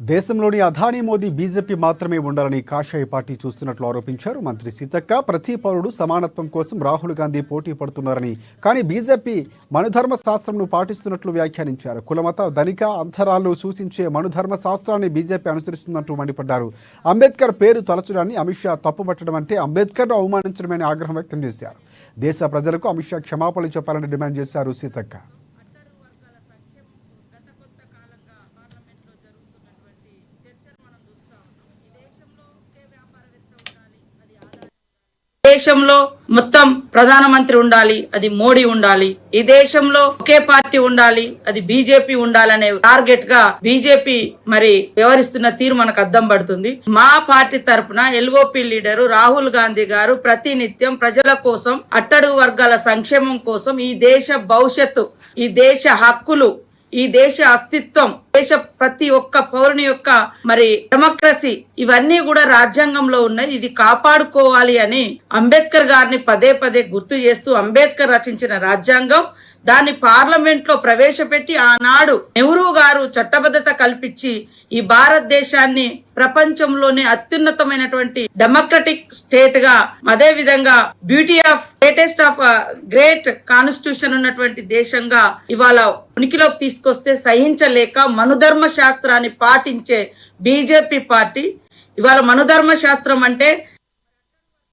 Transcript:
దేశంలోని అదానీ మోదీ బీజేపీ మాత్రమే ఉండాలని కాషాయ పార్టీ చూస్తున్నట్లు ఆరోపించారు మంత్రి సీతక్క. ప్రతి పౌరుడు సమానత్వం కోసం రాహుల్ గాంధీ పోటీ పడుతున్నారని, కానీ బీజేపీ మనుధర్మ శాస్త్రంను పాటిస్తున్నట్లు వ్యాఖ్యానించారు. కులమత ధనిక అంతరాలు సూచించే మనుధర్మ శాస్త్రాన్ని బీజేపీ అనుసరిస్తున్నట్టు మండిపడ్డారు. అంబేద్కర్ పేరు తలచడాన్ని అమిత్ షా తప్పుపట్టడం అంటే అంబేద్కర్ను అవమానించడమని ఆగ్రహం వ్యక్తం చేశారు. దేశ ప్రజలకు అమిత్ షా క్షమాపణలు చెప్పాలని డిమాండ్ చేశారు సీతక్క. దేశంలో మొత్తం ప్రధానమంత్రి ఉండాలి, అది మోడీ ఉండాలి. ఈ దేశంలో ఒకే పార్టీ ఉండాలి, అది బీజేపీ ఉండాలనే టార్గెట్ గా బీజేపీ మరి వ్యవహరిస్తున్న తీరు మనకు అద్దం పడుతుంది. మా పార్టీ తరఫున ఎల్ఓపి లీడరు రాహుల్ గాంధీ గారు ప్రతినిత్యం ప్రజల కోసం, అట్టడుగు వర్గాల సంక్షేమం కోసం, ఈ దేశ భవిష్యత్తు, ఈ దేశ హక్కులు, ఈ దేశ అస్తిత్వం, దేశ ప్రతి ఒక్క పౌరుని యొక్క మరి డెమోక్రసీ, ఇవన్నీ కూడా రాజ్యాంగంలో ఉన్నాయి. ఇది కాపాడుకోవాలి అని అంబేద్కర్ గారిని పదే పదే గుర్తు చేస్తూ, అంబేద్కర్ రచించిన రాజ్యాంగం, దాన్ని పార్లమెంట్ లో ప్రవేశపెట్టి ఆనాడు నెహ్రూ గారు చట్టబద్ధత కల్పించి ఈ భారతదేశాన్ని ప్రపంచంలోనే అత్యున్నతమైనటువంటి డెమోక్రటిక్ స్టేట్ గా, అదే విధంగా beauty of greatest of great constitution ఉన్నటువంటి దేశంగా ఇవాళ ఉనికిలోకి తీసుకొస్తే సహించలేక మనుధర్మ శాస్త్రాన్ని పాటించే బీజేపీ పార్టీ ఇవాళ మనుధర్మ శాస్త్రం అంటే